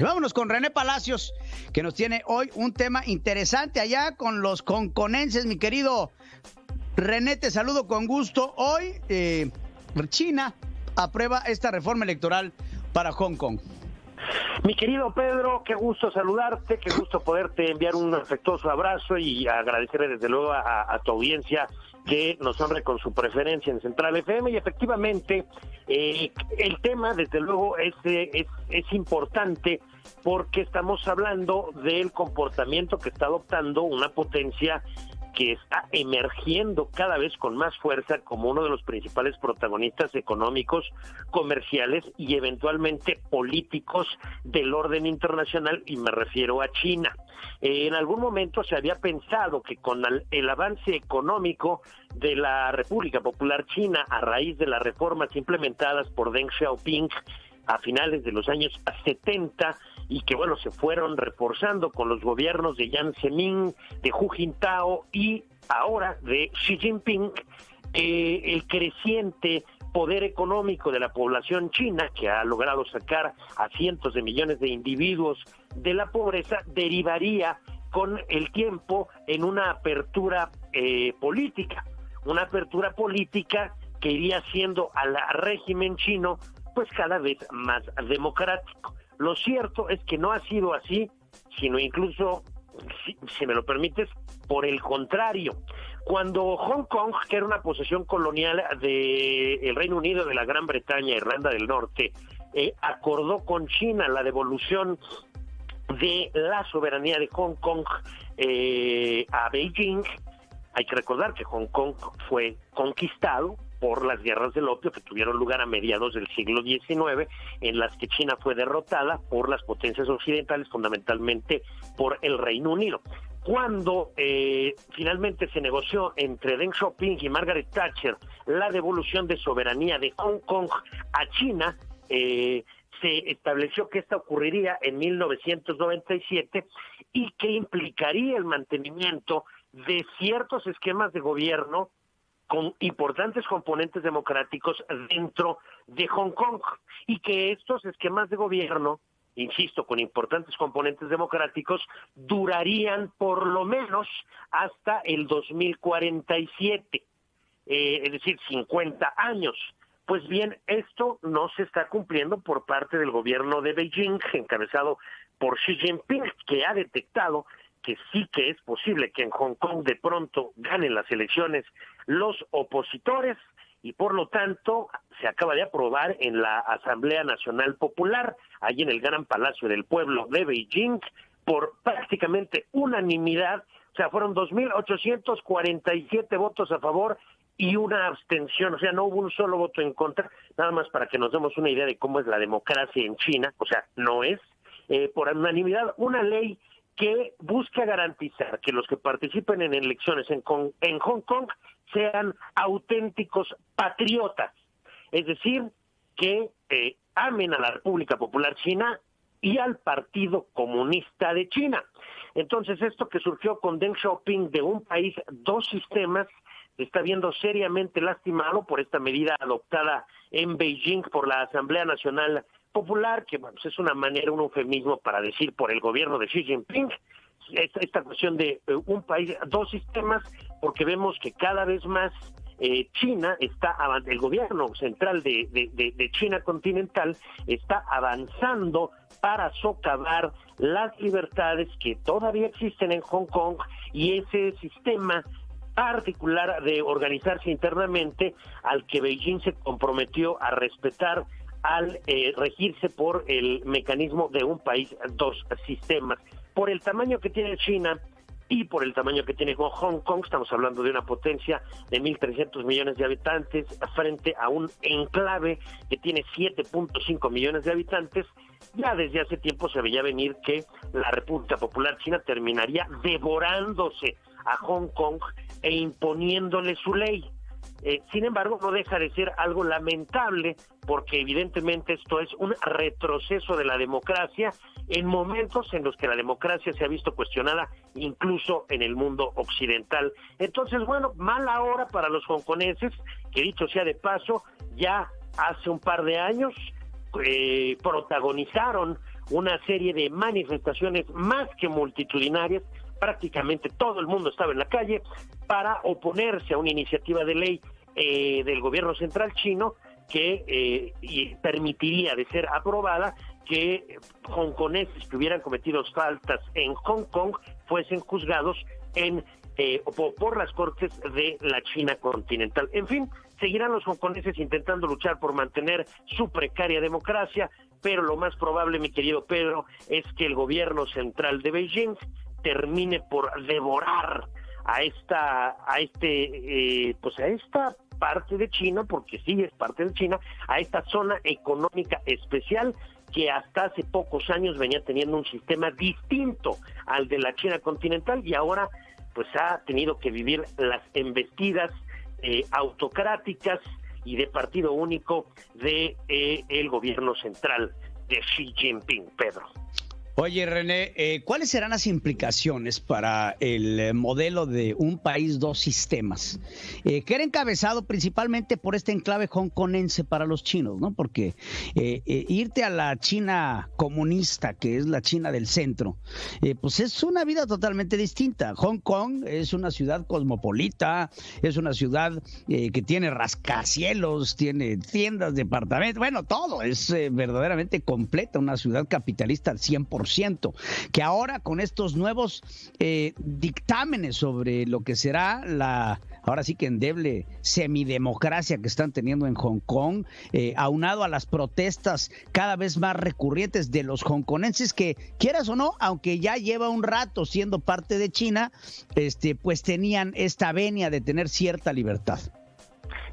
Y vámonos con René Palacios, que nos tiene hoy un tema interesante allá con los hongkonenses, mi querido René, te saludo con gusto. Hoy China aprueba esta reforma electoral para Hong Kong. Mi querido Pedro, qué gusto saludarte, qué gusto poderte enviar un afectuoso abrazo y agradecerle desde luego a tu audiencia que nos honre con su preferencia en Central FM. Y efectivamente, el tema desde luego es importante porque estamos hablando del comportamiento que está adoptando una potencia que está emergiendo cada vez con más fuerza como uno de los principales protagonistas económicos, comerciales y eventualmente políticos del orden internacional, y me refiero a China. En algún momento se había pensado que con el avance económico de la República Popular China a raíz de las reformas implementadas por Deng Xiaoping a finales de los años 70 y que bueno se fueron reforzando con los gobiernos de Jiang Zemin, de Hu Jintao y ahora de Xi Jinping, el creciente poder económico de la población china, que ha logrado sacar a cientos de millones de individuos de la pobreza, derivaría con el tiempo en una apertura política que iría haciendo al régimen chino pues cada vez más democrático. Lo cierto es que no ha sido así, sino incluso, si me lo permites, por el contrario. Cuando Hong Kong, que era una posesión colonial del Reino Unido, de la Gran Bretaña, Irlanda del Norte, acordó con China la devolución de la soberanía de Hong Kong a Beijing, hay que recordar que Hong Kong fue conquistado por las guerras del opio que tuvieron lugar a mediados del siglo XIX, en las que China fue derrotada por las potencias occidentales, fundamentalmente por el Reino Unido. Cuando finalmente se negoció entre Deng Xiaoping y Margaret Thatcher la devolución de soberanía de Hong Kong a China, se estableció que esta ocurriría en 1997 y que implicaría el mantenimiento de ciertos esquemas de gobierno con importantes componentes democráticos dentro de Hong Kong, y que estos esquemas de gobierno, insisto, con importantes componentes democráticos, durarían por lo menos hasta el 2047, es decir, 50 años. Pues bien, esto no se está cumpliendo por parte del gobierno de Beijing, encabezado por Xi Jinping, que ha detectado que sí que es posible que en Hong Kong de pronto ganen las elecciones los opositores, y por lo tanto se acaba de aprobar en la Asamblea Nacional Popular, allí en el Gran Palacio del Pueblo de Beijing, por prácticamente unanimidad, o sea, fueron 2.847 votos a favor y una abstención, o sea, no hubo un solo voto en contra, nada más para que nos demos una idea de cómo es la democracia en China, o sea, no es por unanimidad una ley que busca garantizar que los que participen en elecciones en Hong Kong sean auténticos patriotas, es decir, que amen a la República Popular China y al Partido Comunista de China. Entonces, esto que surgió con Deng Xiaoping de un país, dos sistemas, se está viendo seriamente lastimado por esta medida adoptada en Beijing por la Asamblea Nacional Popular, que bueno, es una manera, un eufemismo para decir por el gobierno de Xi Jinping, esta cuestión de un país, dos sistemas, porque vemos que cada vez más China está, el gobierno central de China continental está avanzando para socavar las libertades que todavía existen en Hong Kong, y ese sistema particular de organizarse internamente al que Beijing se comprometió a respetar al regirse por el mecanismo de un país, dos sistemas. Por el tamaño que tiene China y por el tamaño que tiene Hong Kong, estamos hablando de una potencia de 1.300 millones de habitantes frente a un enclave que tiene 7.5 millones de habitantes. Ya desde hace tiempo se veía venir que la República Popular China terminaría devorándose a Hong Kong e imponiéndole su ley. Sin embargo, no deja de ser algo lamentable, porque evidentemente esto es un retroceso de la democracia en momentos en los que la democracia se ha visto cuestionada incluso en el mundo occidental. Entonces, bueno, mala hora para los hongkoneses, que dicho sea de paso, ya hace un par de años protagonizaron una serie de manifestaciones más que multitudinarias. Prácticamente todo el mundo estaba en la calle para oponerse a una iniciativa de ley del gobierno central chino que permitiría, de ser aprobada, que hongkoneses que hubieran cometido faltas en Hong Kong fuesen juzgados por las cortes de la China continental. En fin, seguirán los hongkoneses intentando luchar por mantener su precaria democracia, pero lo más probable, mi querido Pedro, es que el gobierno central de Beijing termine por devorar a esta parte de China, porque sí es parte de China, a esta zona económica especial que hasta hace pocos años venía teniendo un sistema distinto al de la China continental y ahora pues ha tenido que vivir las embestidas autocráticas y de partido único de el gobierno central de Xi Jinping, Pedro. Oye, René, ¿cuáles serán las implicaciones para el modelo de un país, dos sistemas? Que era encabezado principalmente por este enclave hongkonense para los chinos, ¿no? Porque irte a la China comunista, que es la China del centro, pues es una vida totalmente distinta. Hong Kong es una ciudad cosmopolita, es una ciudad que tiene rascacielos, tiene tiendas, departamentos, bueno, todo, es verdaderamente completa, una ciudad capitalista al 100%. Que ahora con estos nuevos dictámenes sobre lo que será ahora sí que endeble semidemocracia que están teniendo en Hong Kong, aunado a las protestas cada vez más recurrentes de los hongkonenses que, quieras o no, aunque ya lleva un rato siendo parte de China, pues tenían esta venia de tener cierta libertad.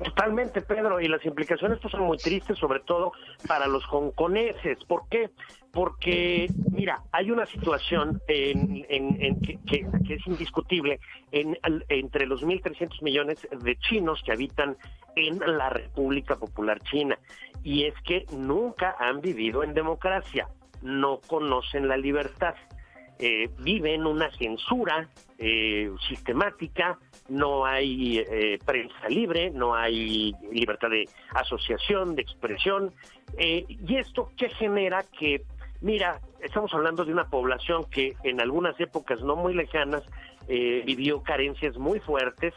Totalmente, Pedro, y las implicaciones pues son muy tristes, sobre todo para los hongkoneses. ¿Por qué? Porque, mira, hay una situación que es indiscutible entre los 1.300 millones de chinos que habitan en la República Popular China, y es que nunca han vivido en democracia, no conocen la libertad. Viven una censura sistemática, no hay prensa libre, no hay libertad de asociación, de expresión, y esto que genera que, mira, estamos hablando de una población que en algunas épocas no muy lejanas vivió carencias muy fuertes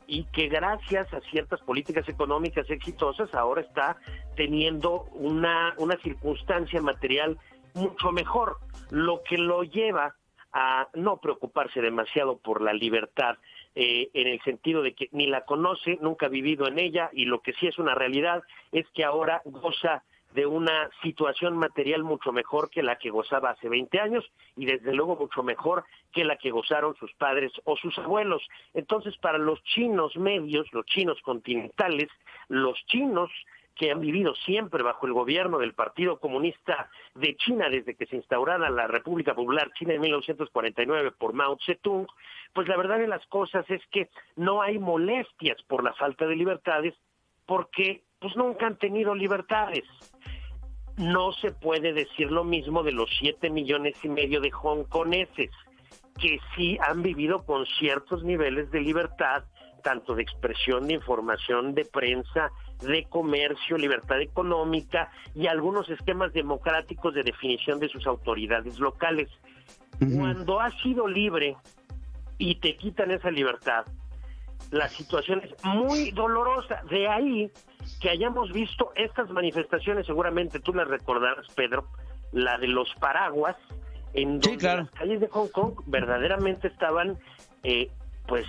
y que gracias a ciertas políticas económicas exitosas ahora está teniendo una circunstancia material mucho mejor, lo que lo lleva a no preocuparse demasiado por la libertad, en el sentido de que ni la conoce, nunca ha vivido en ella, y lo que sí es una realidad es que ahora goza de una situación material mucho mejor que la que gozaba hace 20 años y desde luego mucho mejor que la que gozaron sus padres o sus abuelos. Entonces, para los chinos medios, los chinos continentales, los chinos que han vivido siempre bajo el gobierno del Partido Comunista de China desde que se instaurara la República Popular China en 1949 por Mao Zedong, pues la verdad de las cosas es que no hay molestias por la falta de libertades porque pues nunca han tenido libertades. No se puede decir lo mismo de los 7,5 millones de hongkoneses, que sí han vivido con ciertos niveles de libertad, tanto de expresión, de información, de prensa, de comercio, libertad económica y algunos esquemas democráticos de definición de sus autoridades locales. Cuando has sido libre y te quitan esa libertad, la situación es muy dolorosa. De ahí que hayamos visto estas manifestaciones, seguramente tú las recordarás, Pedro, la de los paraguas, en donde las calles de Hong Kong verdaderamente estaban pues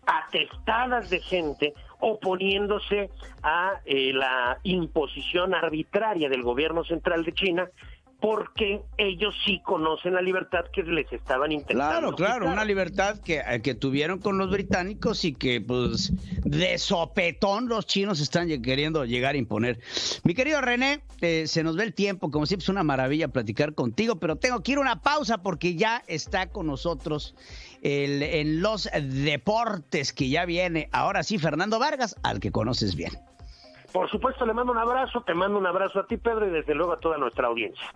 atestadas de gente oponiéndose a la imposición arbitraria del gobierno central de China, porque ellos sí conocen la libertad que les estaban intentando. Claro, una libertad que tuvieron con los británicos y que pues de sopetón los chinos están queriendo llegar a imponer. Mi querido René, se nos ve el tiempo, como siempre es una maravilla platicar contigo, pero tengo que ir a una pausa porque ya está con nosotros en los deportes que ya viene, ahora sí, Fernando Vargas, al que conoces bien. Por supuesto, le mando un abrazo, te mando un abrazo a ti, Pedro, y desde luego a toda nuestra audiencia.